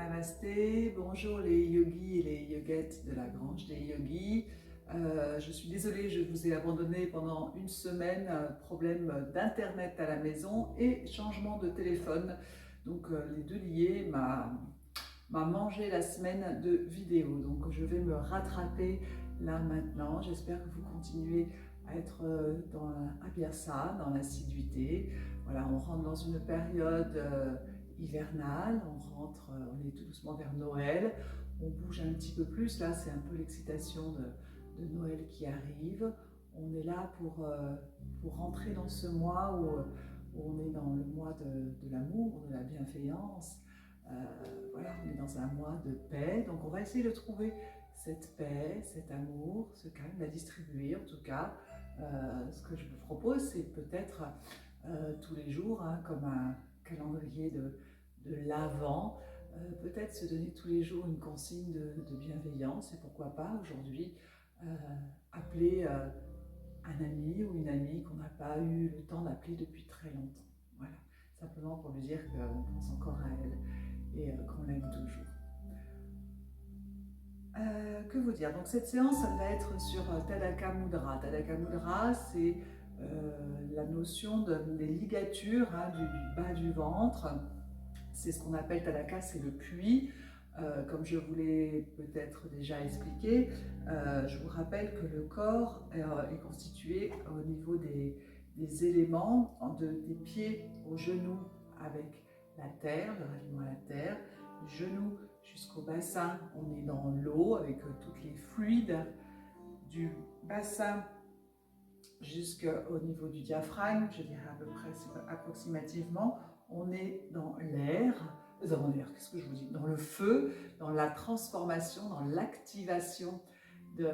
Namasté, bonjour les yogis et les yogettes de la Grange des Yogis. Je suis désolée, je vous ai abandonné pendant une semaine, problème d'internet à la maison et changement de téléphone. Donc les deux liés m'a mangé la semaine de vidéos. Donc je vais me rattraper là maintenant. J'espère que vous continuez à être dans l'abhyasa, dans l'assiduité. Voilà, on rentre dans une période hivernale, on est tout doucement vers Noël, on bouge un petit peu plus, là c'est un peu l'excitation de Noël qui arrive. On est là pour rentrer dans ce mois où on est dans le mois de l'amour, de la bienveillance. Voilà, on est dans un mois de paix, donc on va essayer de trouver cette paix, cet amour, ce calme, la distribuer en tout cas. Ce que je vous propose, c'est peut-être tous les jours, hein, comme un calendrier de l'Avent, peut-être se donner tous les jours une consigne de bienveillance et pourquoi pas aujourd'hui appeler un ami ou une amie qu'on n'a pas eu le temps d'appeler depuis très longtemps. Voilà, simplement pour lui dire qu'on pense encore à elle et qu'on l'aime toujours. Que vous dire? Donc cette séance, elle va être sur Tadaka Mudra. Tadaka Mudra, c'est la notion des ligatures, hein, du bas du ventre. C'est ce qu'on appelle Tadaka, c'est le puits. Comme je vous l'ai peut-être déjà expliqué, je vous rappelle que le corps est constitué au niveau des éléments, des pieds aux genoux avec la terre, le ralliement à la terre, genoux jusqu'au bassin, on est dans l'eau avec toutes les fluides du bassin jusqu'au niveau du diaphragme, je dirais à peu près approximativement, on est dans l'air, qu'est-ce que je vous dis, dans le feu, dans la transformation, dans l'activation du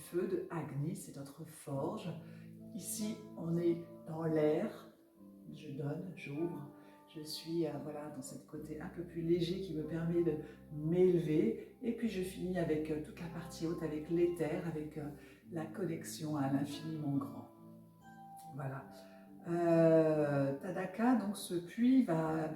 feu, de Agni, c'est notre forge. Ici, on est dans l'air, je donne, j'ouvre, je suis voilà, dans ce côté un peu plus léger qui me permet de m'élever. Et puis je finis avec toute la partie haute, avec l'éther, avec la connexion à l'infiniment grand. Voilà. Tadaka, donc ce puits,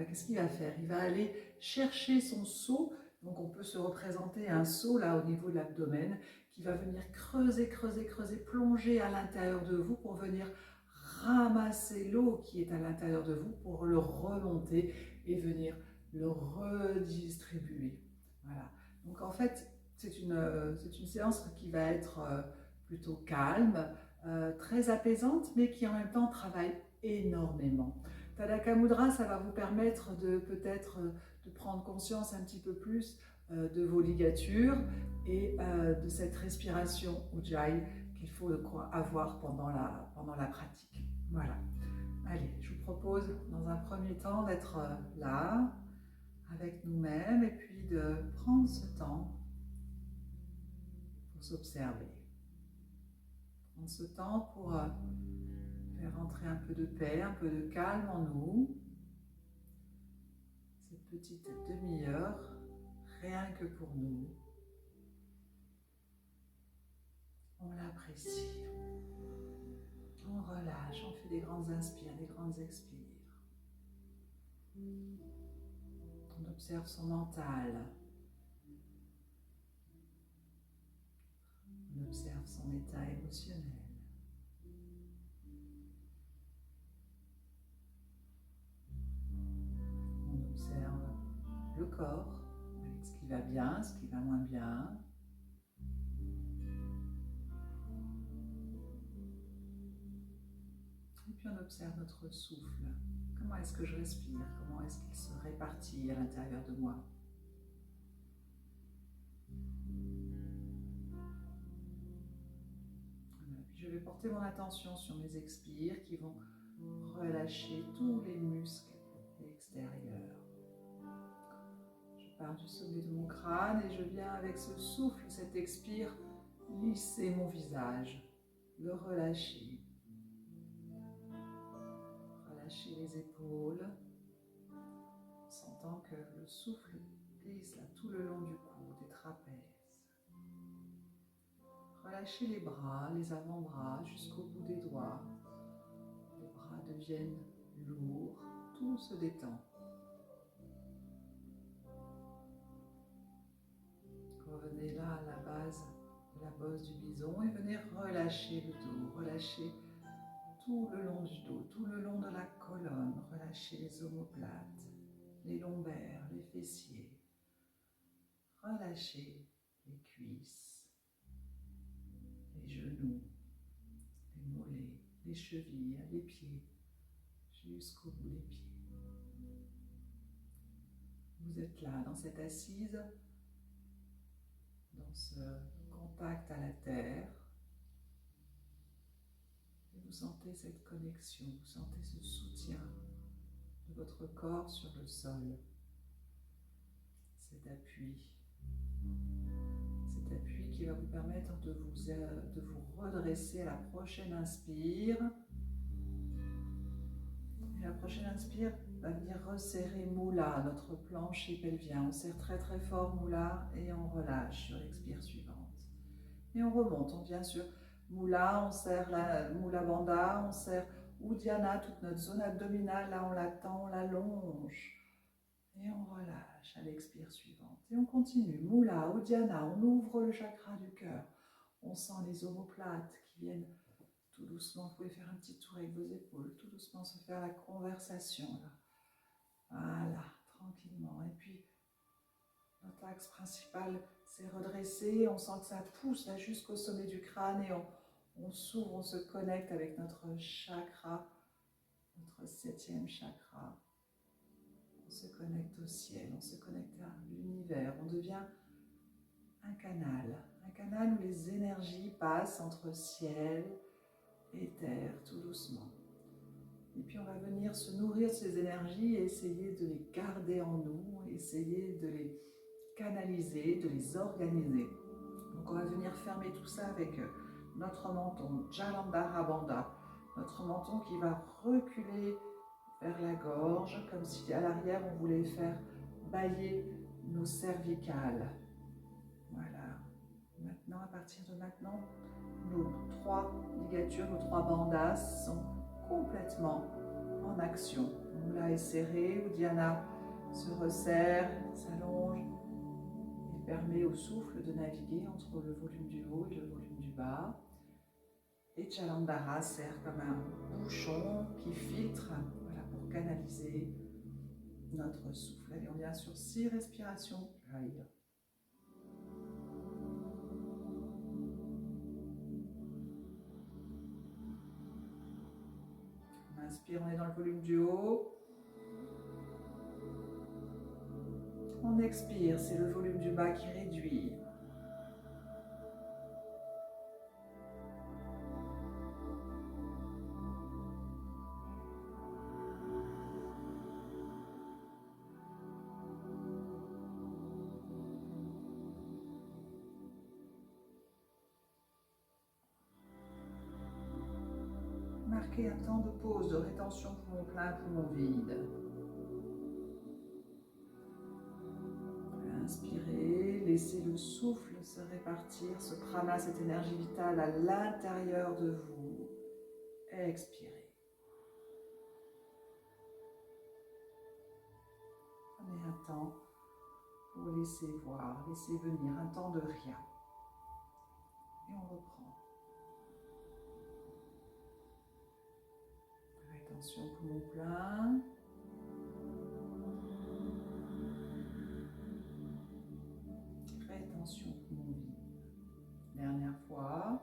qu'est-ce qu'il va faire? Il va aller chercher son seau. Donc on peut se représenter un seau là au niveau de l'abdomen qui va venir creuser, creuser, creuser, plonger à l'intérieur de vous pour venir ramasser l'eau qui est à l'intérieur de vous pour le remonter et venir le redistribuer. Voilà. Donc en fait, c'est une séance qui va être plutôt calme, très apaisante, mais qui en même temps travaille énormément. Tadaka Mudra, ça va vous permettre de peut-être de prendre conscience un petit peu plus de vos ligatures et de cette respiration Ujjayi qu'il faut avoir pendant la pratique. Voilà. Allez, je vous propose dans un premier temps d'être là, avec nous-mêmes, et puis de prendre ce temps pour s'observer. Prendre ce temps pour faire entrer un peu de paix, un peu de calme en nous. Cette petite demi-heure, rien que pour nous. On l'apprécie. On relâche, on fait des grandes inspires, des grandes expires. On observe son mental. On observe son état émotionnel. On observe le corps, avec ce qui va bien, ce qui va moins bien. Et puis on observe notre souffle. Comment est-ce que je respire? Comment est-ce qu'il se répartit à l'intérieur de moi? Voilà. Puis je vais porter mon attention sur mes expires qui vont relâcher tous les muscles extérieurs. Je pars du sommet de mon crâne et je viens avec ce souffle, cet expire, lisser mon visage, le relâcher. Relâcher les épaules, en sentant que le souffle glisse là tout le long du cou, des trapèzes. Relâchez les bras, les avant-bras jusqu'au bout des doigts. Les bras deviennent lourds, tout se détend. bosse du bison et venez relâcher le dos, relâcher tout le long du dos, tout le long de la colonne, relâchez les omoplates, les lombaires, les fessiers, relâchez les cuisses, les genoux, les mollets, les chevilles, les pieds, jusqu'au bout des pieds. Vous êtes là, dans cette assise, dans ce contact à la terre, et vous sentez cette connexion, vous sentez ce soutien de votre corps sur le sol, cet appui qui va vous permettre de vous redresser à la prochaine inspire. Et la prochaine inspire va venir resserrer Moula, notre plancher pelvien. On serre très très fort Moula et on relâche sur l'expire suivante. Et on remonte, on vient sur Moula, on serre la Moula Bandha, on serre Uddiyana, toute notre zone abdominale, là on la tend, on l'allonge. Et on relâche à l'expire suivante. Et on continue. Moula, Uddiyana, on ouvre le chakra du cœur. On sent les omoplates qui viennent tout doucement. Vous pouvez faire un petit tour avec vos épaules. Tout doucement se faire la conversation. Là. Voilà, tranquillement. Et puis, notre axe principal s'est redressé. On sent que ça pousse là jusqu'au sommet du crâne. Et on s'ouvre, on se connecte avec notre chakra, notre 7e chakra. On se connecte au ciel, on se connecte à l'univers, on devient un canal où les énergies passent entre ciel et terre, tout doucement. Et puis on va venir se nourrir de ces énergies et essayer de les garder en nous, essayer de les canaliser, de les organiser. Donc on va venir fermer tout ça avec notre menton, Jalandhara Bandha, notre menton qui va reculer vers la gorge, comme si à l'arrière on voulait faire bâiller nos cervicales. Voilà. Maintenant, à partir de maintenant, nos 3 ligatures, nos 3 bandhas sont complètement en action. Moula est serré, Uddiyana se resserre, s'allonge et permet au souffle de naviguer entre le volume du haut et le volume du bas. Et Jalandhara sert comme un bouchon qui filtre, voilà, pour canaliser notre souffle. Allez, on vient sur 6 respirations. Aïe. On inspire, on est dans le volume du haut. On expire, c'est le volume du bas qui réduit. Marquez un temps de pause, de rétention, poumon plein, poumon vide. Inspirez, laissez le souffle se répartir, ce prana, cette énergie vitale à l'intérieur de vous. Expirez. Prenez un temps pour laisser voir, laisser venir, un temps de rien. Et on reprend. Rétention poumon plein. Rétention poumon vide. Dernière fois.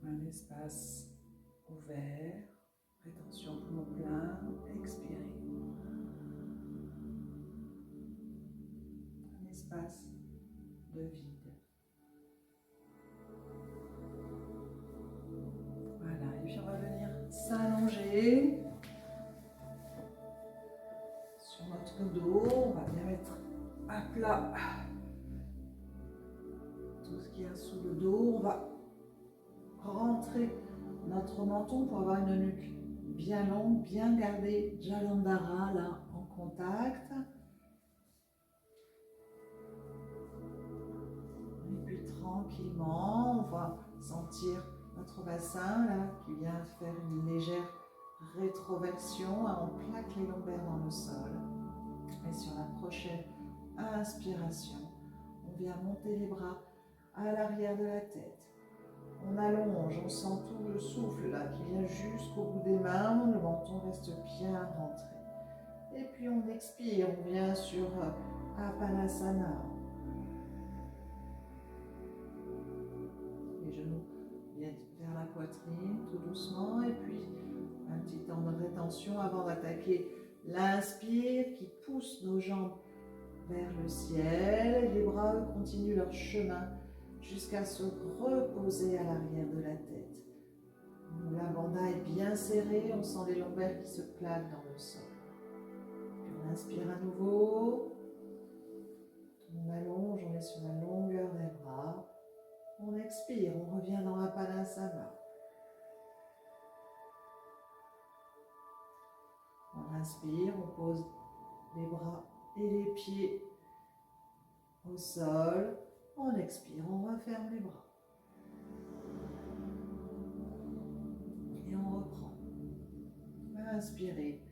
Un espace ouvert. Rétention poumon plein. Expirez. Un espace de vide. Voilà, et puis on va venir s'allonger sur notre dos. On va bien mettre à plat tout ce qu'il y a sous le dos. On va rentrer notre menton pour avoir une nuque bien longue, bien garder Jalandhara là en contact. Et puis tranquillement, on va sentir notre bassin là qui vient faire une légère rétroversion. On plaque les lombaires dans le sol. Et sur la prochaine inspiration, on vient monter les bras à l'arrière de la tête. On allonge, on sent tout le souffle là qui vient jusqu'au bout des mains, le menton reste bien rentré. Et puis on expire, on vient sur Apanasana. Les genoux viennent vers la poitrine tout doucement et puis un petit temps de rétention avant d'attaquer l'inspire qui pousse nos jambes vers le ciel. Les bras eux, continuent leur chemin jusqu'à se reposer à l'arrière de la tête. L'avant-bras bien serré, on sent les lombaires qui se plaquent dans le sol. Puis on inspire à nouveau. On allonge, on est sur la longueur des bras. On expire, on revient dans Apanasana. On inspire, on pose les bras et les pieds au sol. On expire, on referme les bras. Et on reprend. Inspirez,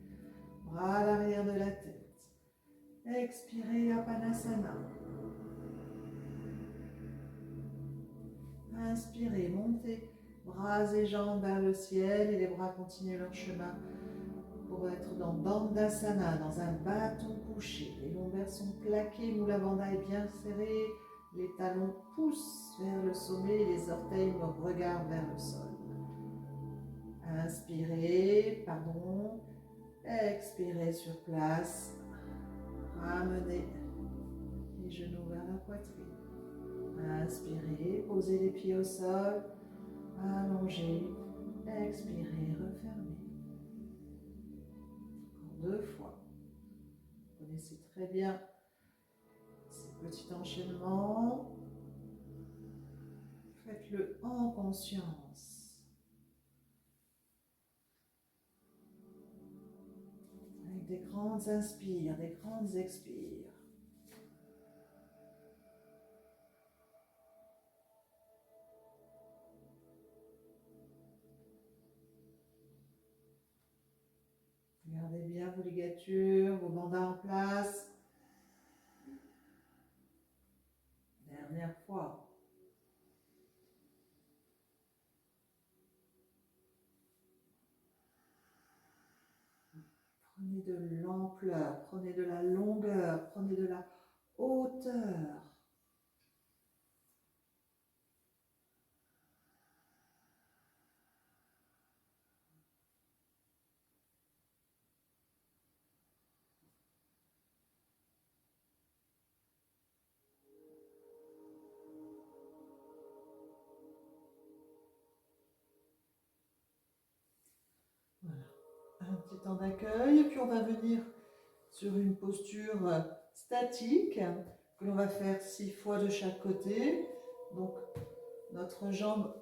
bras à l'arrière de la tête. Expirez, Apanasana. Inspirez, montez, bras et jambes vers le ciel et les bras continuent leur chemin pour être dans Dandasana, dans un bâton couché. Les lombaires sont plaqués, Mula Bandha est bien serré, les talons poussent vers le sommet et les orteils me regardent vers le sol. Inspirez, expirez sur place, ramenez les genoux vers la poitrine. Inspirez, posez les pieds au sol, allongez, expirez, refermez. Encore 2 fois. Vous connaissez très bien ces petits enchaînements. Faites-le en conscience. Avec des grandes inspires, des grandes expires. Gardez bien vos ligatures, vos bandas en place. Dernière fois. Prenez de l'ampleur, prenez de la longueur, prenez de la hauteur. Voilà, un petit temps d'accueil et puis on va venir sur une posture statique que l'on va faire 6 fois de chaque côté. Donc nos jambes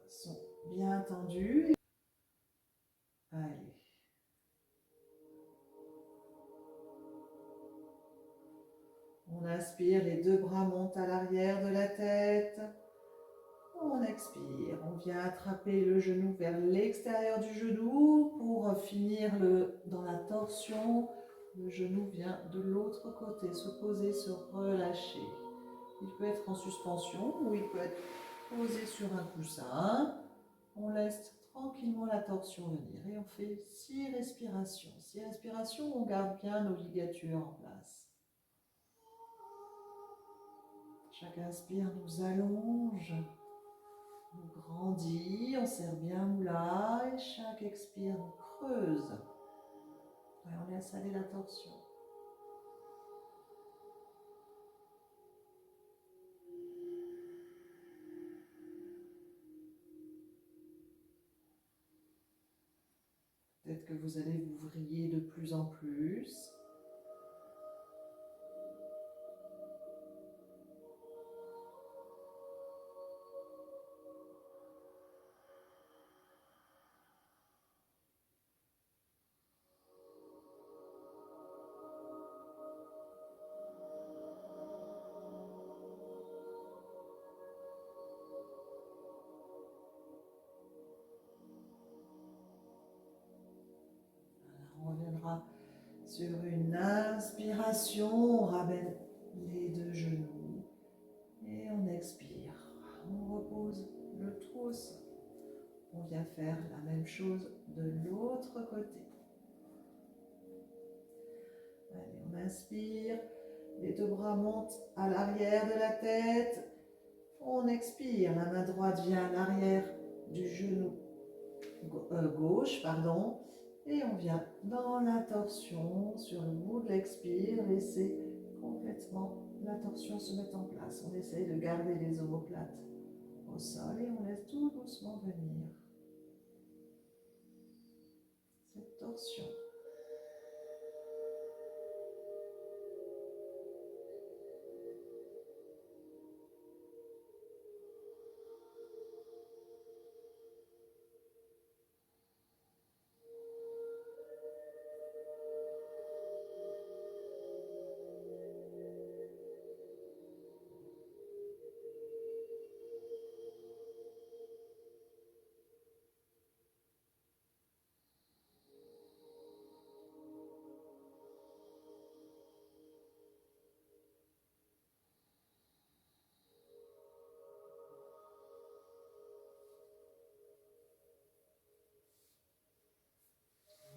sont bien tendues. Allez. On inspire, les 2 bras montent à l'arrière de la tête. On expire, on vient attraper le genou vers l'extérieur du genou pour finir dans la torsion. Le genou vient de l'autre côté, se poser, se relâcher. Il peut être en suspension ou il peut être posé sur un coussin. On laisse tranquillement la torsion venir et on fait 6 respirations. 6 respirations, on garde bien nos ligatures en place. Chaque inspire nous allonge, nous grandit, on serre bien Mula et chaque expire nous creuse. Et on laisse aller la torsion. Peut-être que vous allez vous vriller de plus en plus. On ramène les deux genoux et on expire. On repose le tout au sol. On vient faire la même chose de l'autre côté. Allez, on inspire. Les deux bras montent à l'arrière de la tête. On expire. La main droite vient à l'arrière du genou gauche, pardon. Et on vient dans la torsion sur le bout de l'expire. Laissez complètement la torsion se mettre en place. On essaye de garder les omoplates au sol et on laisse tout doucement venir cette torsion.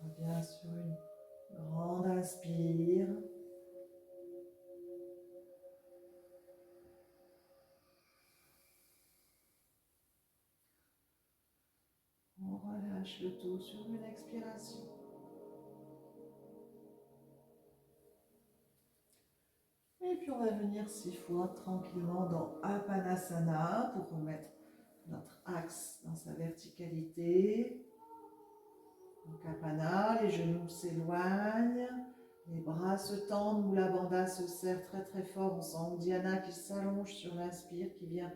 On revient sur une grande inspire. On relâche le tout sur une expiration. Et puis on va venir 6 fois tranquillement dans Apanasana pour remettre notre axe dans sa verticalité. Donc Apana, les genoux s'éloignent, les bras se tendent, Mula Bandha se serre très très fort. On sent Dhyana qui s'allonge sur l'inspire, qui vient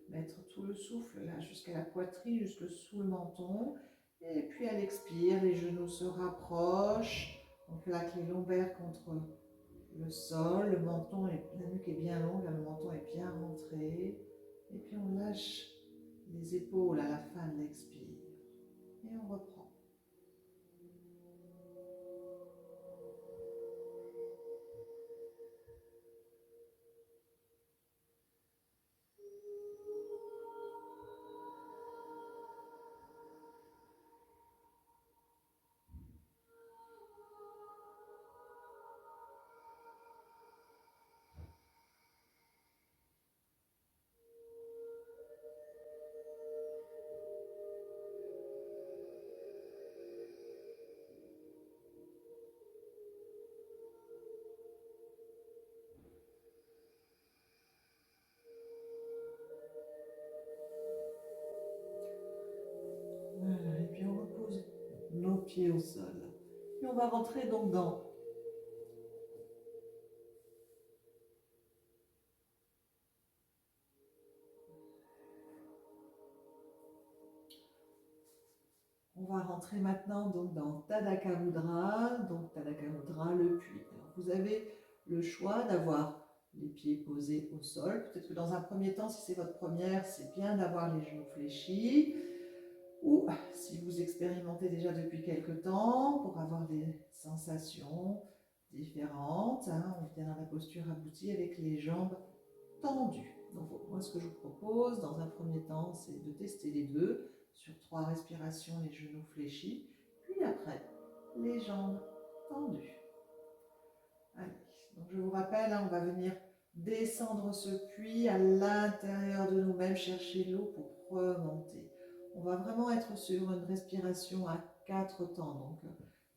mettre tout le souffle là jusqu'à la poitrine, jusque sous le menton. Et puis à l'expire, les genoux se rapprochent. On plaque les lombaires contre le sol, le menton, la nuque est bien longue, le menton est bien rentré. Et puis on lâche les épaules à la fin de l'expire. Et on reprend. Voilà, et puis on repose nos pieds au sol. Et on va rentrer donc dans maintenant donc dans Tadaka Mudra. Donc Tadaka Mudra, le puits. Alors, vous avez le choix d'avoir les pieds posés au sol. Peut-être que dans un premier temps, si c'est votre première, c'est bien d'avoir les genoux fléchis. Ou si vous expérimentez déjà depuis quelque temps, pour avoir des sensations différentes, hein, on vient dans la posture aboutie avec les jambes tendues. Donc moi ce que je vous propose dans un premier temps, c'est de tester les deux, sur 3 respirations, les genoux fléchis, puis après, les jambes tendues. Allez, donc je vous rappelle, hein, on va venir descendre ce puits à l'intérieur de nous-mêmes, chercher l'eau pour remonter. On va vraiment être sur une respiration à 4 temps. Donc,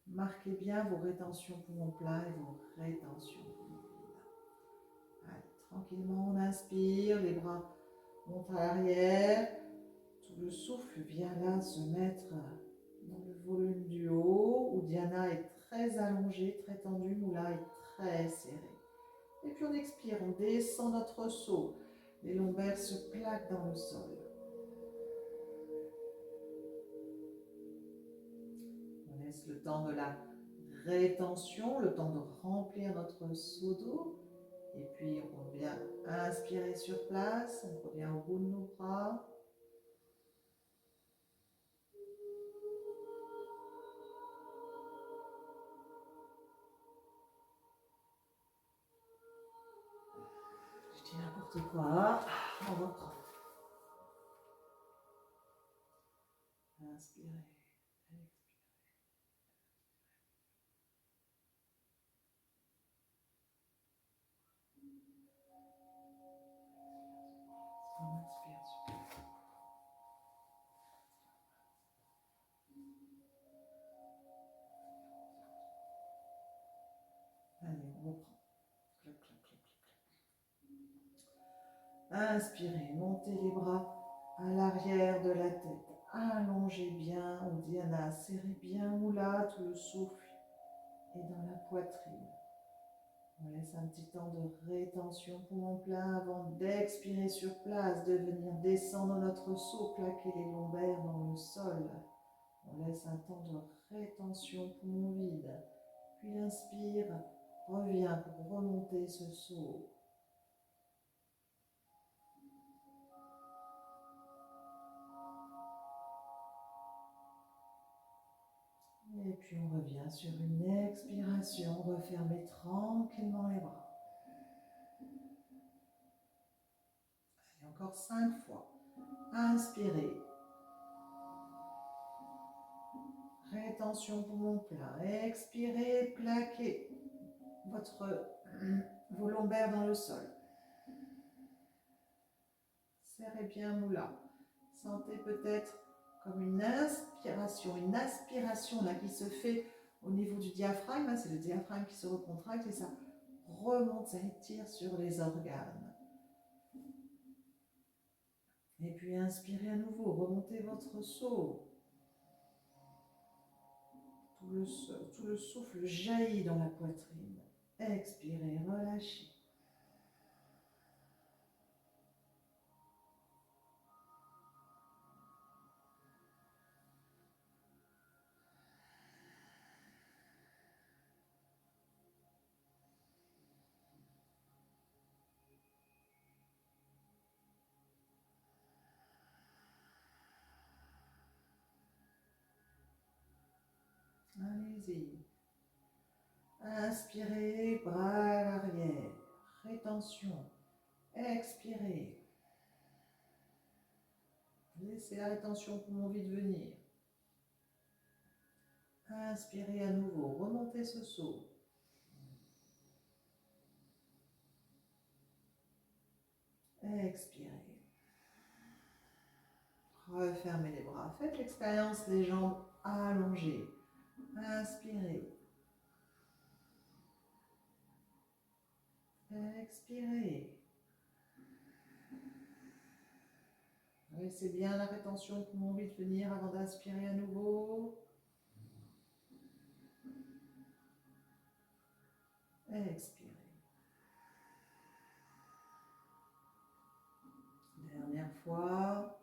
marquez bien vos rétentions poumons pleins et vos rétentions poumons vides. Allez, tranquillement, on inspire, les bras montent à l'arrière. Tout le souffle vient là se mettre dans le volume du haut, où Dhyana est très allongée, très tendue, Mula est très serré. Et puis on expire, on descend notre saut. Les lombaires se plaquent dans le sol. On laisse le temps de la rétention, le temps de remplir notre seau d'eau. Et puis on vient inspirer sur place, on revient au bout de nos bras. n'importe quoi. On reprend. Inspirez. Allez, on reprend. Clac, clac, clac, clac. Inspirez, montez les bras à l'arrière de la tête. Allongez bien Uddiyana, serrez bien Mula, tout le souffle est dans la poitrine. On laisse un petit temps de rétention poumon plein avant d'expirer sur place, de venir descendre notre saut, plaquer les lombaires dans le sol. On laisse un temps de rétention poumon vide. Puis inspire, reviens pour remonter ce saut. Et puis on revient sur une expiration, refermez tranquillement les bras. Allez, encore 5 fois. Inspirez. Rétention poumon plein. Expirez, plaquez vos lombaires dans le sol. Serrez bien Mula. Sentez peut-être comme une aspiration là qui se fait au niveau du diaphragme. Hein, c'est le diaphragme qui se recontracte et ça remonte, ça étire sur les organes. Et puis inspirez à nouveau, remontez votre saut. Tout le souffle jaillit dans la poitrine. Expirez, relâchez. Allez-y. Inspirez, bras à l'arrière. Rétention. Expirez. Laissez la rétention poumon vide venir. Inspirez à nouveau. Remontez ce saut. Expirez. Refermez les bras. Faites l'expérience des jambes allongées. Inspirez. Expirez. Laissez bien la rétention poumon vide venir avant d'inspirer à nouveau. Expirez. Dernière fois.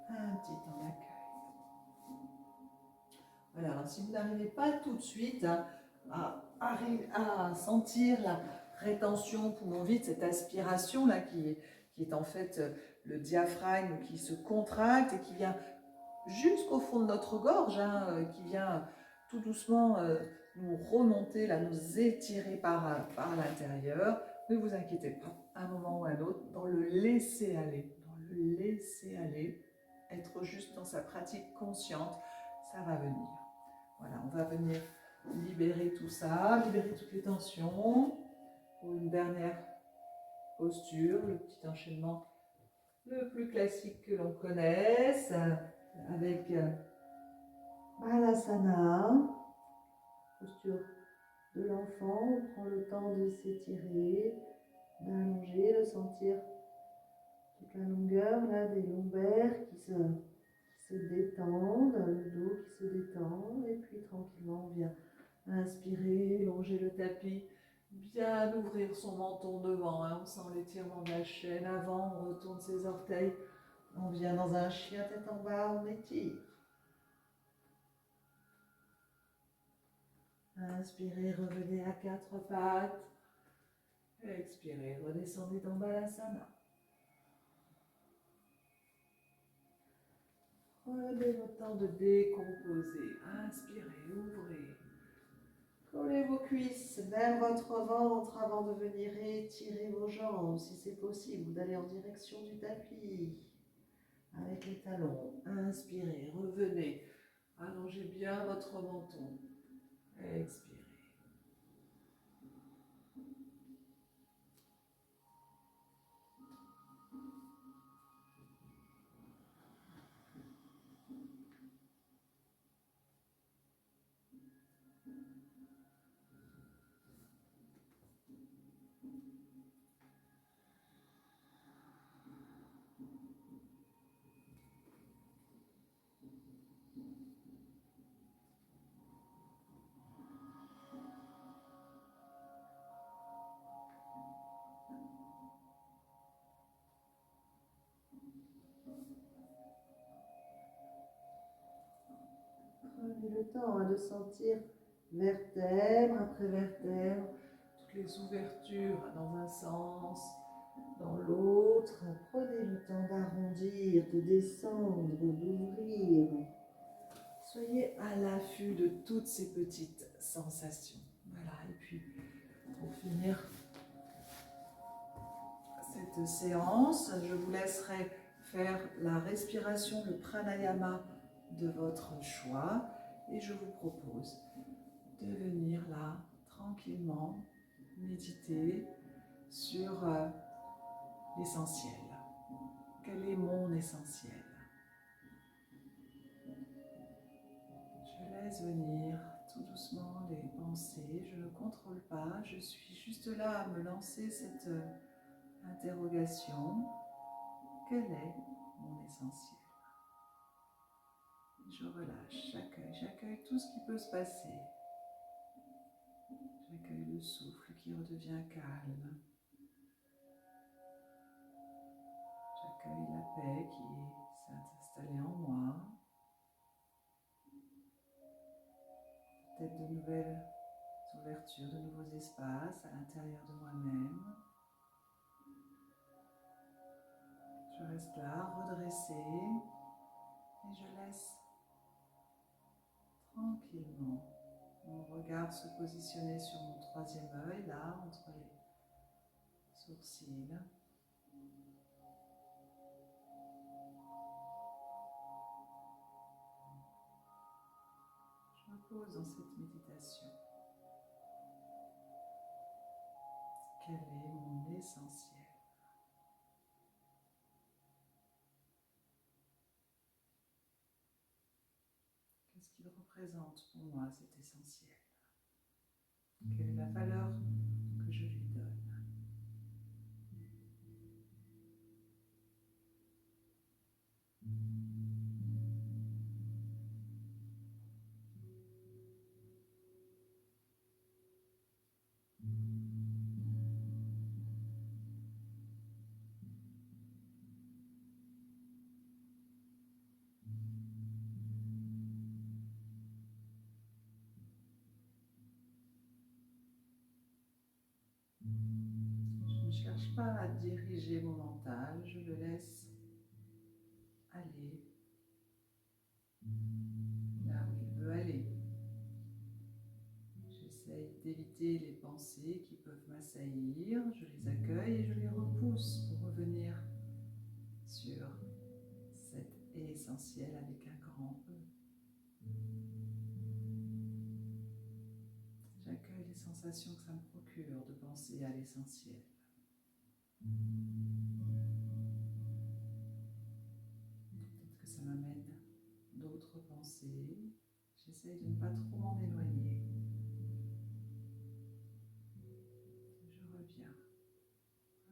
Un petit temps d'accueil. Voilà, alors si vous n'arrivez pas tout de suite à sentir la rétention poumon vide, cette aspiration là qui est en fait le diaphragme qui se contracte et qui vient jusqu'au fond de notre gorge, hein, qui vient tout doucement nous remonter, là, nous étirer par l'intérieur. Ne vous inquiétez pas, à un moment ou à un autre, dans le laisser aller, être juste dans sa pratique consciente, ça va venir. Voilà, on va venir libérer tout ça, libérer toutes les tensions pour une dernière posture, le petit enchaînement le plus classique que l'on connaisse, avec Balasana, posture de l'enfant. On prend le temps de s'étirer, d'allonger, de sentir toute la longueur là, des lombaires qui se détendent, le dos qui se détend, et puis tranquillement on vient inspirer, longer le tapis, bien ouvrir son menton devant, hein, on sent l'étirement de la chaîne avant, on retourne ses orteils, on vient dans un chien tête en bas, on étire. Inspirez, revenez à quatre pattes. Expirez, redescendez dans Balasana. Prenez votre temps de décomposer. Inspirez, ouvrez. Collez vos cuisses vers votre ventre avant de venir étirer vos jambes, si c'est possible, d'aller en direction du tapis. Avec les talons, inspirez, revenez. Allongez bien votre menton. Expirez. Prenez le temps de sentir vertèbre après vertèbre, toutes les ouvertures dans un sens, dans l'autre. Prenez le temps d'arrondir, de descendre, d'ouvrir. Soyez à l'affût de toutes ces petites sensations. Voilà, et puis pour finir cette séance, je vous laisserai faire la respiration, le pranayama de votre choix et je vous propose de venir là tranquillement méditer sur l'essentiel. Quel est mon essentiel? Je laisse venir tout doucement les pensées, je ne contrôle pas, je suis juste là à me lancer cette interrogation. Quel est mon essentiel? Je relâche, j'accueille tout ce qui peut se passer. J'accueille le souffle qui redevient calme. J'accueille la paix qui s'est installée en moi. Peut-être de nouvelles ouvertures, de nouveaux espaces à l'intérieur de moi-même. Je reste là, redressée, et je laisse tranquillement mon regard se positionner sur mon troisième œil, là, entre les sourcils. Je me pose dans cette méditation. Quel est mon essentiel? Qu'est-ce qu'il représente pour moi, cet essentiel? Quelle est la valeur que je lui donne? Je ne cherche pas à diriger mon mental, je le laisse aller là où il veut aller. J'essaye d'éviter les pensées qui peuvent m'assaillir, je les accueille et je les repousse pour revenir sur cet essentiel avec un grand E. J'accueille les sensations que ça me procure de penser à l'essentiel. Peut-être que ça m'amène d'autres pensées. J'essaye de ne pas trop m'en éloigner. Je reviens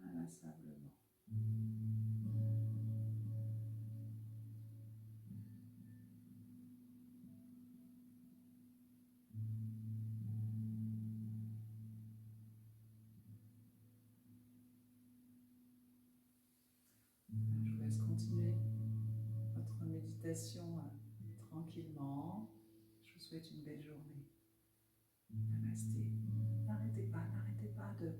inlassablement. Je vous laisse continuer votre méditation tranquillement. Je vous souhaite une belle journée. Namasté. N'arrêtez pas de